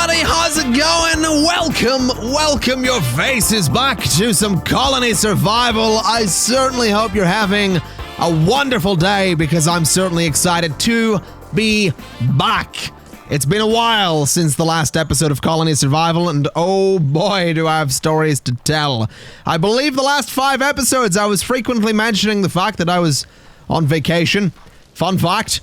everybody, how's it going? Welcome your faces back to some colony survival. I certainly hope you're having a wonderful day because I'm certainly excited to be back. It's been a while since the last episode of Colony Survival, and oh boy, do I have stories to tell. I believe the last 5 episodes I was frequently mentioning the fact that I was on vacation. Fun fact,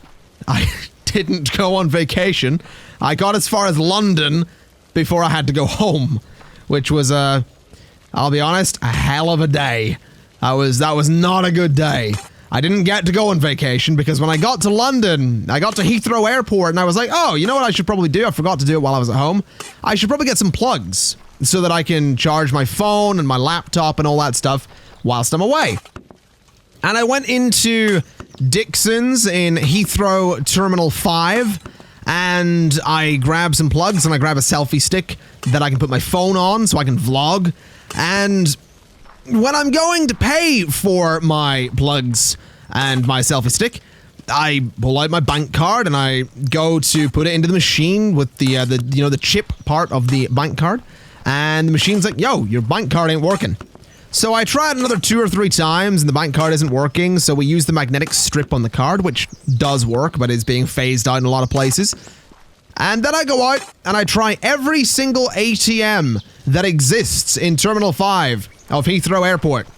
I didn't go on vacation. I got as far as London before I had to go home, which was, I'll be honest, a hell of a day. That was not a good day. I didn't get to go on vacation because when I got to London, I got to Heathrow Airport and I was like, oh, you know what I should probably do? I forgot to do it while I was at home. I should probably get some plugs so that I can charge my phone and my laptop and all that stuff whilst I'm away. And I went into Dixon's in Heathrow Terminal 5 and I grabbed some plugs and I grabbed a selfie stick that I can put my phone on so I can vlog. And when I'm going to pay for my plugs and my selfie stick, I pull out my bank card and I go to put it into the machine with the chip part of the bank card, and the machine's like, yo, your bank card ain't working. So I tried another 2 or 3 times and the bank card isn't working, so we use the magnetic strip on the card, which does work but is being phased out in a lot of places. And then I go out and I try every single ATM that exists in Terminal 5 of Heathrow Airport.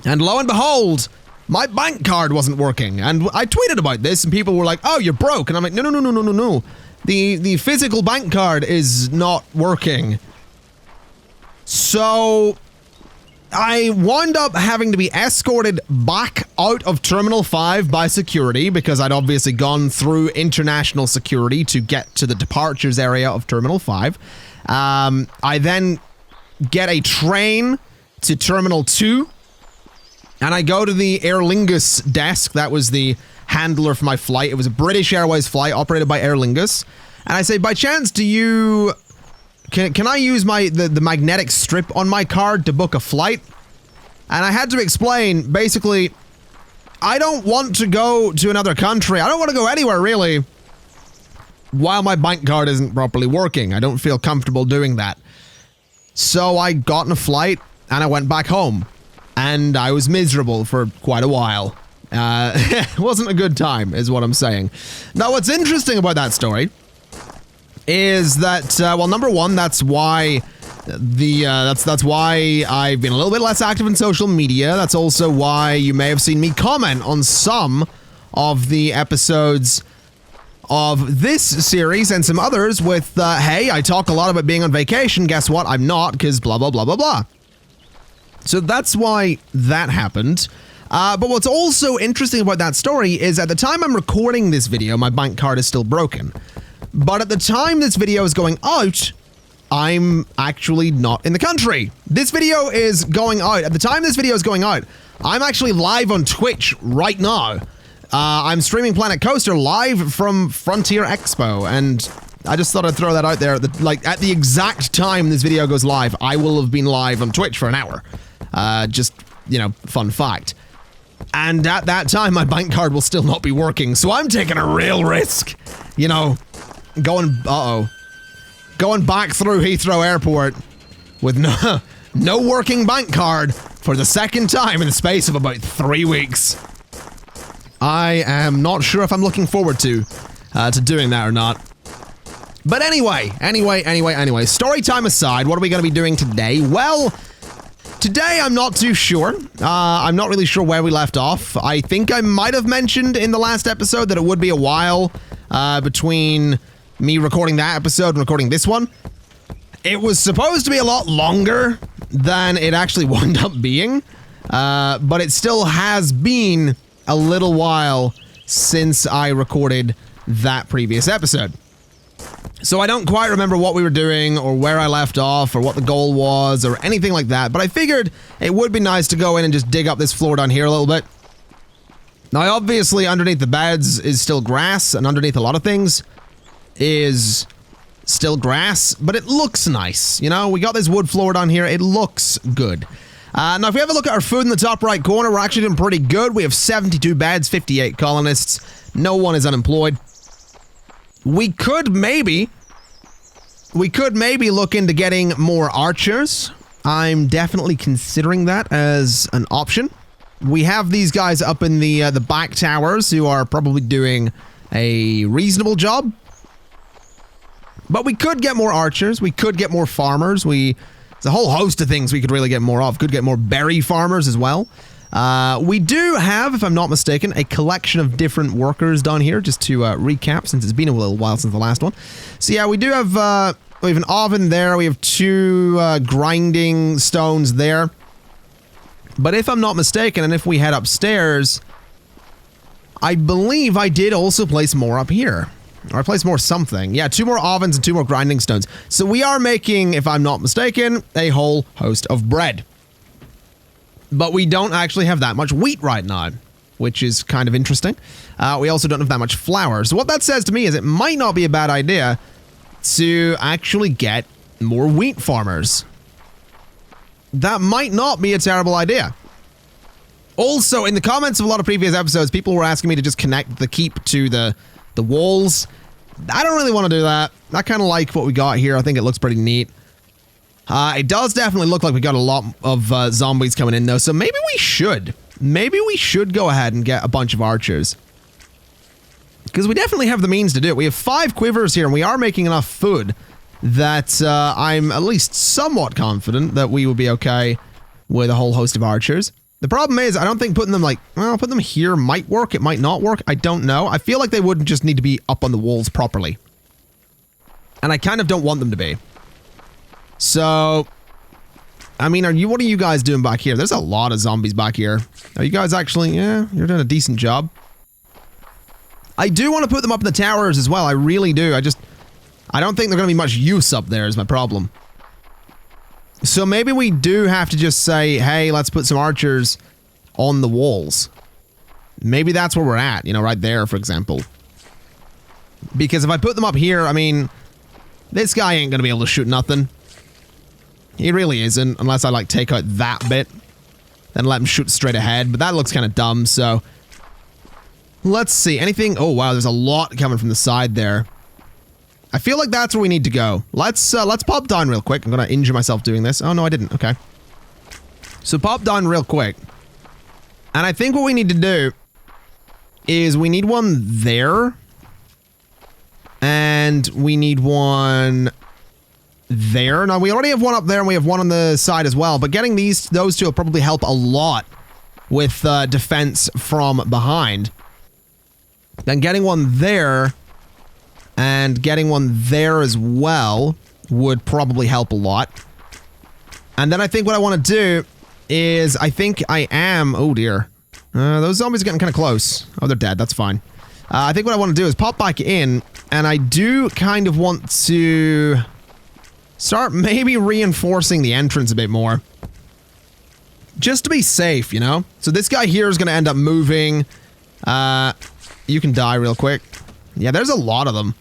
And lo and behold, my bank card wasn't working. And I tweeted about this and people were like, oh, you're broke. And I'm like, no. The physical bank card is not working. So I wound up having to be escorted back out of Terminal 5 by security because I'd obviously gone through international security to get to the departures area of Terminal 5. I then get a train to Terminal 2, and I go to the Aer Lingus desk. That was the handler for my flight. It was a British Airways flight operated by Aer Lingus. And I say, by chance, do you... Can I use the magnetic strip on my card to book a flight? And I had to explain, basically, I don't want to go to another country. I don't want to go anywhere, really, while my bank card isn't properly working. I don't feel comfortable doing that. So I got on a flight, and I went back home. And I was miserable for quite a while. It wasn't a good time, is what I'm saying. Now, what's interesting about that story is that, well, number one, that's why that's why I've been a little bit less active in social media. That's also why you may have seen me comment on some of the episodes of this series and some others with, hey, I talk a lot about being on vacation. Guess what? I'm not, because blah, blah, blah, blah, blah. So that's why that happened. But what's also interesting about that story is at the time I'm recording this video, my bank card is still broken. But at the time this video is going out, I'm actually not in the country. This video is going out. At the time this video is going out, I'm actually live on Twitch right now. I'm streaming Planet Coaster live from Frontier Expo, and I just thought I'd throw that out there. At the exact time this video goes live, I will have been live on Twitch for an hour. Just, fun fact. And at that time, my bank card will still not be working, so I'm taking a real risk. Going back through Heathrow Airport with no working bank card for the second time in the space of about 3 weeks. I am not sure if I'm looking forward to doing that or not. But anyway, story time aside, what are we going to be doing today? Well, today I'm not too sure. I'm not really sure where we left off. I think I might have mentioned in the last episode that it would be a while between me recording that episode and recording this one. It was supposed to be a lot longer than it actually wound up being, but it still has been a little while since I recorded that previous episode. So I don't quite remember what we were doing or where I left off or what the goal was or anything like that, but I figured it would be nice to go in and just dig up this floor down here a little bit. Now obviously underneath the beds is still grass, and underneath a lot of things is still grass, but it looks nice. We got this wood floor down here. It looks good. Now, if we have a look at our food in the top right corner, we're actually doing pretty good. We have 72 beds, 58 colonists. No one is unemployed. We could maybe We could maybe look into getting more archers. I'm definitely considering that as an option. We have these guys up in the back towers who are probably doing a reasonable job. But we could get more archers. We could get more farmers. There's a whole host of things we could really get more of. Could get more berry farmers as well. We do have, if I'm not mistaken, a collection of different workers down here, just to recap, since it's been a little while since the last one. So yeah, we do have, we have an oven there. We have 2 grinding stones there. But if I'm not mistaken, and if we head upstairs, I believe I did also place more up here. Or I placed more something. Yeah, 2 more ovens and 2 more grinding stones. So we are making, if I'm not mistaken, a whole host of bread. But we don't actually have that much wheat right now, which is kind of interesting. We also don't have that much flour. So what that says to me is it might not be a bad idea to actually get more wheat farmers. That might not be a terrible idea. Also, in the comments of a lot of previous episodes, people were asking me to just connect the keep to the walls. I don't really want to do that. I kind of like what we got here. I think it looks pretty neat. It does definitely look like we got a lot of zombies coming in, though, so maybe we should. Maybe we should go ahead and get a bunch of archers. Because we definitely have the means to do it. We have 5 quivers here, and we are making enough food that I'm at least somewhat confident that we will be okay with a whole host of archers. The problem is, I don't think putting them putting them here might work. It might not work. I don't know. I feel like they would just need to be up on the walls properly. And I kind of don't want them to be. So, I mean, what are you guys doing back here? There's a lot of zombies back here. Are you guys actually, yeah, you're doing a decent job. I do want to put them up in the towers as well. I really do. I don't think they're going to be much use up there is my problem. So maybe we do have to just say, hey, let's put some archers on the walls. Maybe that's where we're at, you know, right there, for example. Because if I put them up here, I mean, this guy ain't going to be able to shoot nothing. He really isn't, unless I, like, take out that bit. Then let him shoot straight ahead, but that looks kind of dumb, so... Let's see, anything... Oh, wow, there's a lot coming from the side there. I feel like that's where we need to go. Let's pop down real quick. I'm gonna injure myself doing this. Oh, no, I didn't. Okay. So pop down real quick. And I think what we need to do is we need one there. And we need one there. Now, we already have one up there and we have one on the side as well. But getting those 2 will probably help a lot with defense from behind. Then getting one there... and getting one there as well would probably help a lot. And then I think what I want to do is I think I am... Oh, dear. Those zombies are getting kind of close. Oh, they're dead. That's fine. I think what I want to do is pop back in, and I do kind of want to start maybe reinforcing the entrance a bit more. Just to be safe, you know? So this guy here is going to end up moving. You can die real quick. Yeah, there's a lot of them.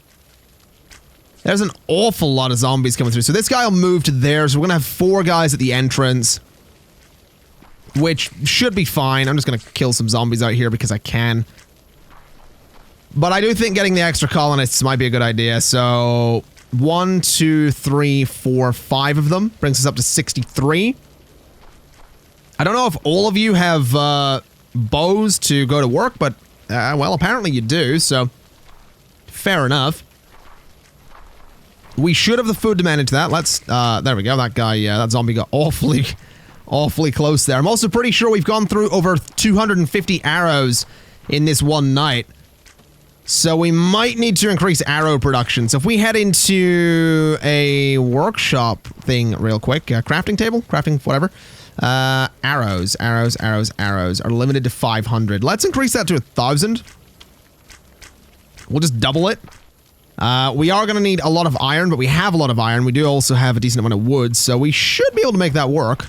There's an awful lot of zombies coming through. So this guy will move to there. So we're going to have 4 guys at the entrance. Which should be fine. I'm just going to kill some zombies out here because I can. But I do think getting the extra colonists might be a good idea. So 1, 2, 3, 4, 5 of them. Brings us up to 63. I don't know if all of you have bows to go to work. But, well, apparently you do. So, fair enough. We should have the food to manage that. Let's, there we go. That guy, that zombie got awfully close there. I'm also pretty sure we've gone through over 250 arrows in this one night. So we might need to increase arrow production. So if we head into a workshop thing real quick, crafting table, crafting, whatever. Arrows are limited to 500. Let's increase that to 1,000. We'll just double it. We are going to need a lot of iron, but we have a lot of iron. We do also have a decent amount of wood, so we should be able to make that work.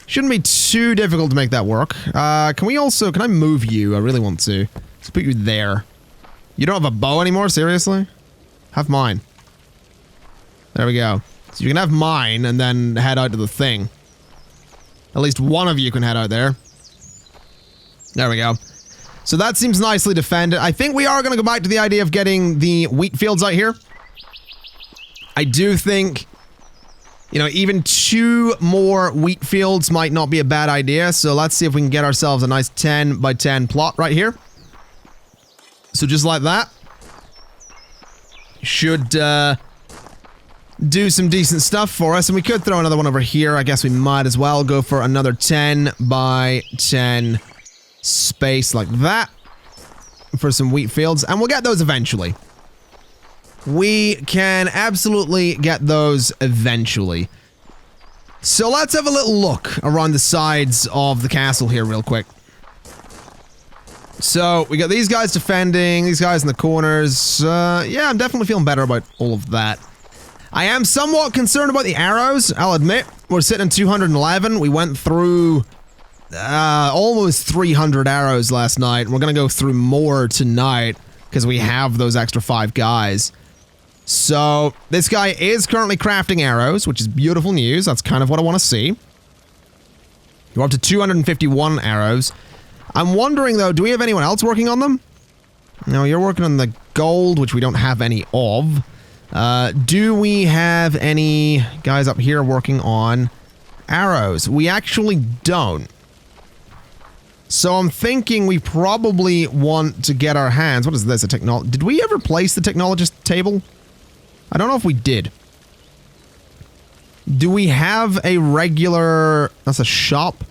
Shouldn't be too difficult to make that work. Can I move you? I really want to. Let's put you there. You don't have a bow anymore? Seriously? Have mine. There we go. So you can have mine and then head out to the thing. At least one of you can head out there. There we go. So that seems nicely defended. I think we are going to go back to the idea of getting the wheat fields out here. I do think, you know, even 2 more wheat fields might not be a bad idea. So let's see if we can get ourselves a nice 10 by 10 plot right here. So just like that. Should do some decent stuff for us. And we could throw another one over here. I guess we might as well go for another 10 by 10 space like that for some wheat fields. And we'll get those eventually. We can absolutely get those eventually. So let's have a little look around the sides of the castle here real quick. So we got these guys defending, these guys in the corners. Yeah, I'm definitely feeling better about all of that. I am somewhat concerned about the arrows, I'll admit. We're sitting at 211. We went through almost 300 arrows last night. We're going to go through more tonight because we have those extra 5 guys. So this guy is currently crafting arrows, which is beautiful news. That's kind of what I want to see. We're up to 251 arrows. I'm wondering, though, do we have anyone else working on them? No, you're working on the gold, which we don't have any of. Do we have any guys up here working on arrows? We actually don't. So I'm thinking we probably want to get our hands... What is this? A technology... Did we ever place the technologist table? I don't know if we did. Do we have a regular... That's a shop.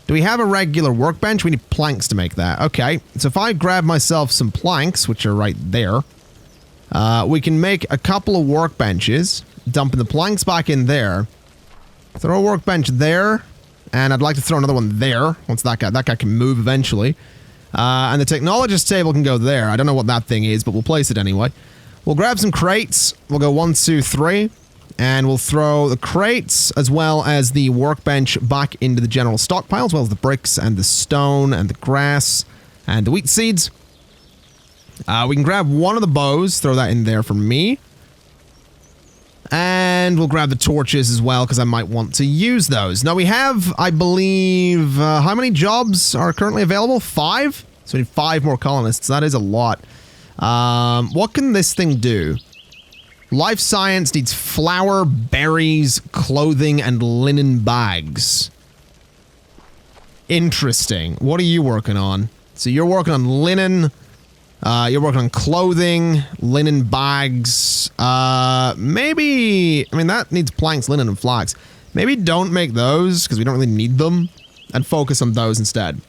Do we have a regular workbench? We need planks to make that. Okay. So if I grab myself some planks, which are right there, we can make a couple of workbenches, dumping the planks back in there, throw a workbench there, and I'd like to throw another one there, once that guy can move eventually. And the technologist table can go there. I don't know what that thing is, but we'll place it anyway. We'll grab some crates. We'll go 1, 2, 3. And we'll throw the crates as well as the workbench back into the general stockpile, as well as the bricks and the stone and the grass and the wheat seeds. We can grab one of the bows, throw that in there for me. And we'll grab the torches as well, because I might want to use those. Now we have, I believe, how many jobs are currently available? 5? So we need 5 more colonists. That is a lot. What can this thing do? Life science needs flour, berries, clothing, and linen bags. Interesting. What are you working on? So you're working on linen. You're working on clothing, linen bags. Maybe... I mean, that needs planks, linen, and flax. Maybe don't make those, because we don't really need them. And focus on those instead.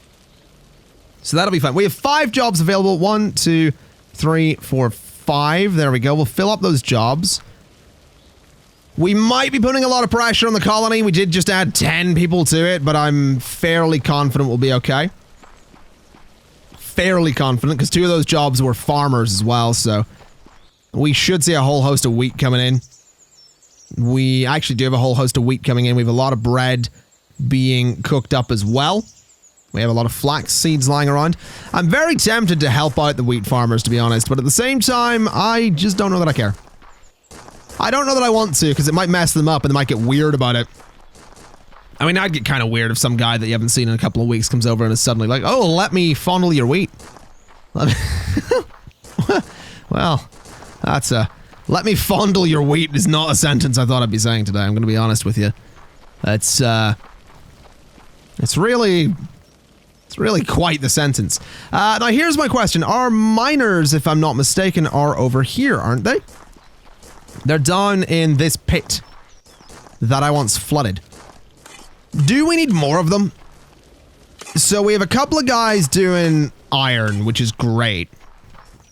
So that'll be fine. We have 5 jobs available. 1, 2, 3, 4, 5. There we go. We'll fill up those jobs. We might be putting a lot of pressure on the colony. We did just add 10 people to it, but I'm fairly confident we'll be okay. Fairly confident, because 2 of those jobs were farmers as well, so we should see a whole host of wheat coming in. We actually do have a whole host of wheat coming in. We have a lot of bread being cooked up as well. We have a lot of flax seeds lying around. I'm very tempted to help out the wheat farmers, to be honest, but at the same time, I just don't know that I care. I don't know that I want to, because it might mess them up and they might get weird about it. I mean, I'd get kind of weird if some guy that you haven't seen in a couple of weeks comes over and is suddenly like, oh, let me fondle your wheat. Let me well, that's a... Let me fondle your wheat is not a sentence I thought I'd be saying today, I'm going to be honest with you. It's really quite the sentence. Now here's my question. Our miners, if I'm not mistaken, are over here, aren't they? They're down in this pit that I once flooded. Do we need more of them? So we have a couple of guys doing iron, which is great.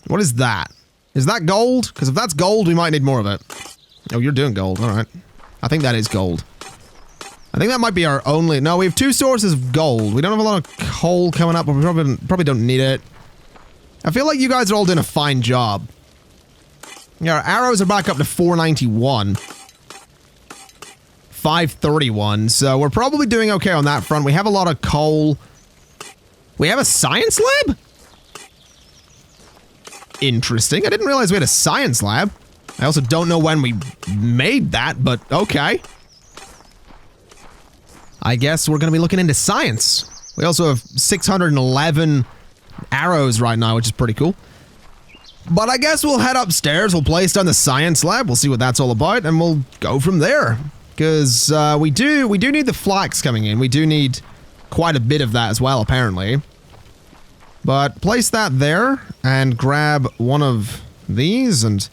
What is that? Is that gold? Because if that's gold, we might need more of it. Oh, you're doing gold. All right. I think that is gold. I think that might be our only... No, we have 2 sources of gold. We don't have a lot of coal coming up, but we probably don't need it. I feel like you guys are all doing a fine job. Yeah, our arrows are back up to 491. 531, so we're probably doing okay on that front. We have a lot of coal. We have a science lab? Interesting. I didn't realize we had a science lab. I also don't know when we made that, but okay. I guess we're going to be looking into science. We also have 611 arrows right now, which is pretty cool. But I guess we'll head upstairs, we'll place down the science lab, we'll see what that's all about, and we'll go from there. Because we do need the flax coming in. We do need quite a bit of that as well, apparently. But place that there, and grab one of these, and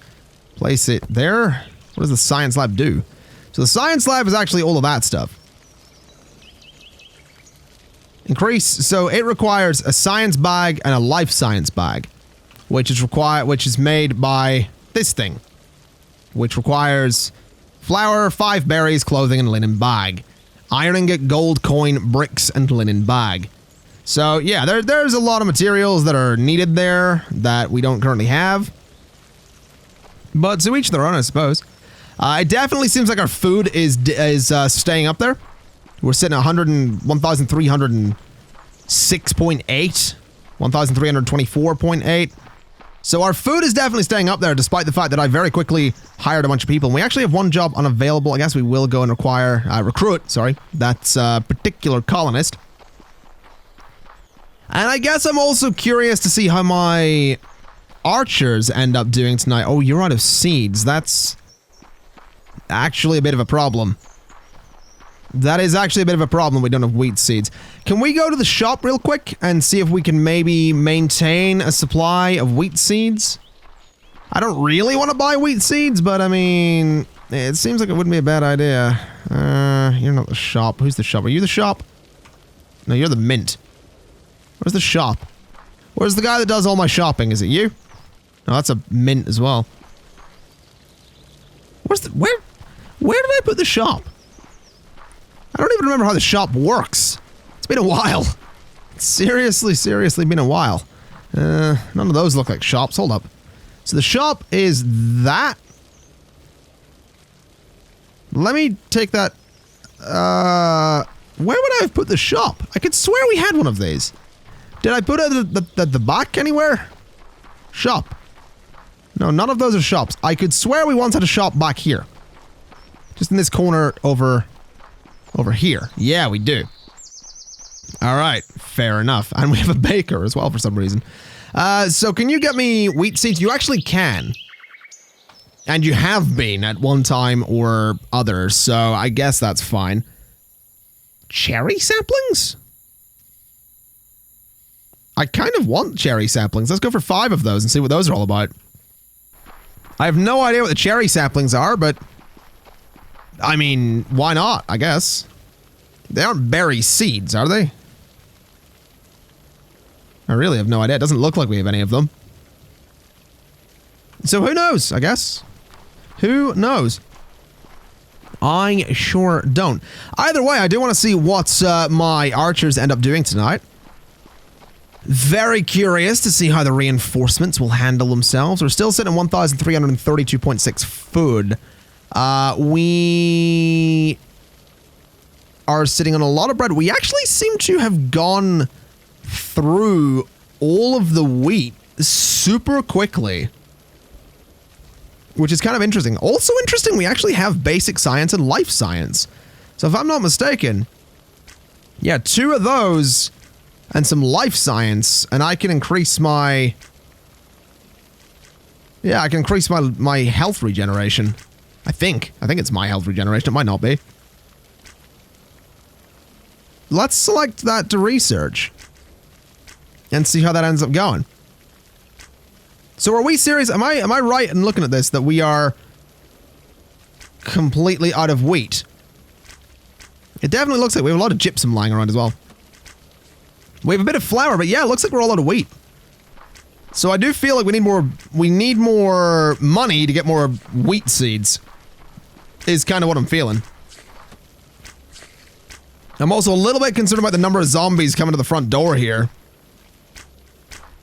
place it there. What does the science lab do? So the science lab is actually all of that stuff. Increase, so it requires a science bag and a life science bag, which is made by this thing, which requires flour, 5 berries, clothing, and linen bag. Iron ingot, gold coin, bricks, and linen bag. So yeah, there's a lot of materials that are needed there that we don't currently have. But to each their own, I suppose. It definitely seems like our food is staying up there. We're sitting at 1,306.8, 1,324.8. So our food is definitely staying up there, despite the fact that I very quickly hired a bunch of people. And we actually have one job unavailable. I guess we will go and recruit that particular colonist. And I guess I'm also curious to see how my archers end up doing tonight. Oh, you're out of seeds. That's actually a bit of a problem. That is actually a bit of a problem. We don't have wheat seeds. Can we go to the shop real quick and see if we can maybe maintain a supply of wheat seeds? I don't really want to buy wheat seeds, but I mean, it seems like it wouldn't be a bad idea. You're not the shop. Who's the shop? Are you the shop? No, you're the mint. Where's the shop? Where's the guy that does all my shopping? Is it you? No, that's a mint as well. Where did I put the shop? I don't even remember how the shop works. It's been a while. It's seriously been a while. None of those look like shops. Hold up. So the shop is that. Let me take that. Where would I have put the shop? I could swear we had one of these. Did I put it at the back anywhere? Shop. No, none of those are shops. I could swear we once had a shop back here. Just in this corner over here. Yeah, we do. All right, fair enough. And we have a baker as well for some reason. So can you get me wheat seeds? You actually can. And you have been at one time or other, so I guess that's fine. Cherry saplings? I kind of want cherry saplings. Let's go for 5 of those and see what those are all about. I have no idea what the cherry saplings are, but I mean, why not, I guess. They aren't berry seeds, are they? I really have no idea. It doesn't look like we have any of them. So who knows, I guess. Who knows? I sure don't. Either way, I do want to see what my archers end up doing tonight. Very curious to see how the reinforcements will handle themselves. We're still sitting at 1,332.6 food. We are sitting on a lot of bread. We actually seem to have gone through all of the wheat super quickly, which is kind of interesting. Also interesting, we actually have basic science and life science. So if I'm not mistaken, yeah, 2 of those and some life science, and I can increase my... Yeah, I can increase my health regeneration. I think it's my health regeneration. It might not be. Let's select that to research and see how that ends up going. So are we serious? Am I right in looking at this that we are completely out of wheat? It definitely looks like we have a lot of gypsum lying around as well. We have a bit of flour, but yeah, it looks like we're all out of wheat. So I do feel like we need more money to get more wheat seeds. Is kind of what I'm feeling. I'm also a little bit concerned about the number of zombies coming to the front door here.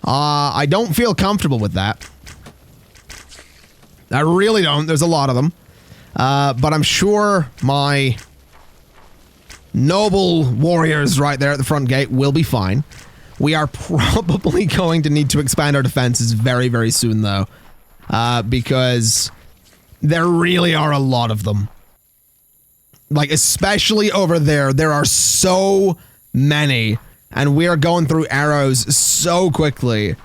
I don't feel comfortable with that. I really don't. There's a lot of them. But I'm sure my noble warriors right there at the front gate will be fine. We are probably going to need to expand our defenses very, very soon, though. Because there really are a lot of them. Like, especially over there, there are so many. And we are going through arrows so quickly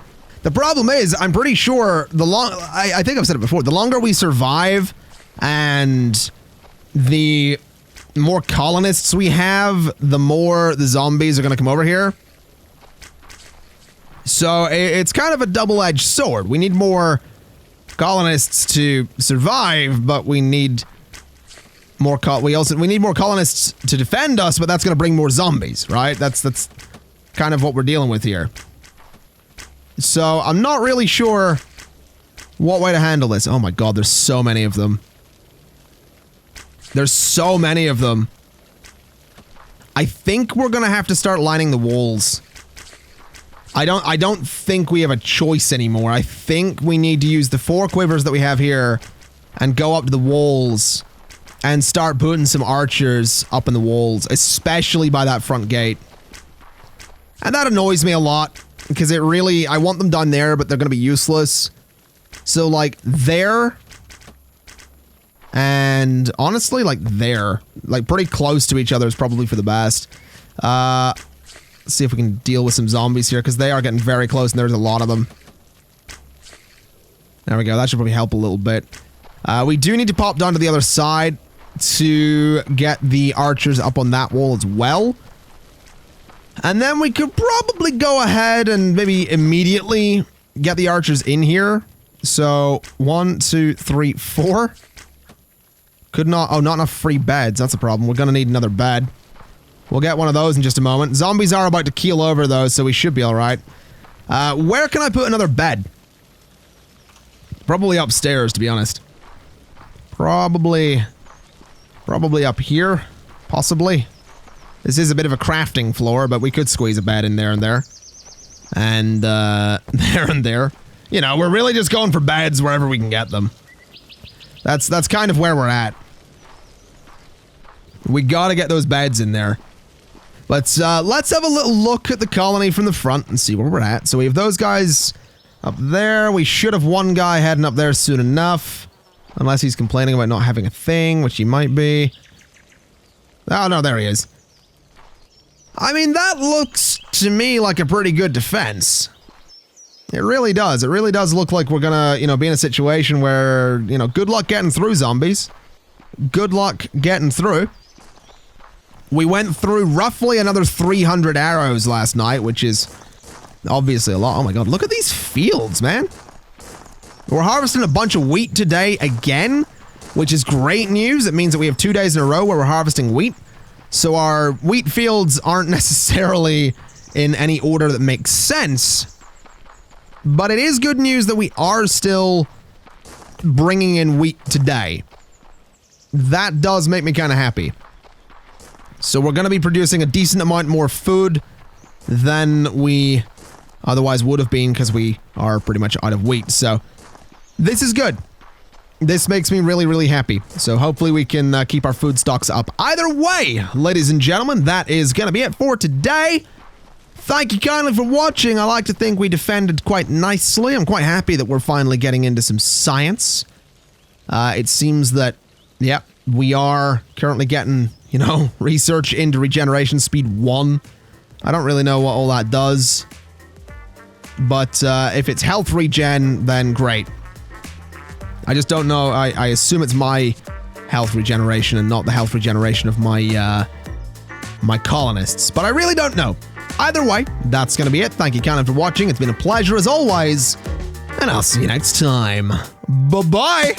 The problem is, I'm pretty sure I think I've said it before, the longer we survive and the more colonists we have, the more the zombies are going to come over here. So it's kind of a double-edged sword. We need more colonists to survive, but we need more we need more colonists to defend us, but that's going to bring more zombies, right? That's kind of what we're dealing with here. So I'm not really sure what way to handle this. Oh my god, there's so many of them. There's so many of them. I think we're gonna have to start lining the walls. I don't think we have a choice anymore. I think we need to use the 4 quivers that we have here and go up to the walls and start putting some archers up in the walls, especially by that front gate. And that annoys me a lot because it really, I want them done there, but they're gonna be useless. So like there, and honestly like there, like pretty close to each other is probably for the best. Let's see if we can deal with some zombies here, because they are getting very close and there's a lot of them. There we go, that should probably help a little bit. We do need to pop down to the other side to get the archers up on that wall as well. And then we could probably go ahead and maybe immediately get the archers in here. So 1, 2, 3, 4. Could not, oh, not enough free beds. That's a problem. We're gonna need another bed. We'll get one of those in just a moment. Zombies are about to keel over though, so we should be alright. Where can I put another bed? Probably upstairs, to be honest. Probably up here, possibly. This is a bit of a crafting floor, but we could squeeze a bed in there and there. And, there and there. You know, we're really just going for beds wherever we can get them. That's kind of where we're at. We gotta get those beds in there. Let's have a little look at the colony from the front and see where we're at. So we have those guys up there. We should have one guy heading up there soon enough. Unless he's complaining about not having a thing, which he might be. Oh, no, there he is. I mean, that looks to me like a pretty good defense. It really does. It really does look like we're gonna, you know, be in a situation where, you know, good luck getting through, zombies. Good luck getting through. We went through roughly another 300 arrows last night, which is obviously a lot. Oh my god, look at these fields, man. We're harvesting a bunch of wheat today again, which is great news. It means that we have 2 days in a row where we're harvesting wheat. So our wheat fields aren't necessarily in any order that makes sense. But it is good news that we are still bringing in wheat today. That does make me kind of happy. So we're going to be producing a decent amount more food than we otherwise would have been, because we are pretty much out of wheat. So this is good. This makes me really, really happy. So hopefully we can keep our food stocks up. Either way, ladies and gentlemen, that is going to be it for today. Thank you kindly for watching. I like to think we defended quite nicely. I'm quite happy that we're finally getting into some science. It seems that, yeah, we are currently getting, you know, research into regeneration speed 1. I don't really know what all that does. But if it's health regen, then great. I just don't know. I assume it's my health regeneration and not the health regeneration of my my colonists. But I really don't know. Either way, that's going to be it. Thank you kindly for watching. It's been a pleasure as always. And I'll see you next time. Bye-bye.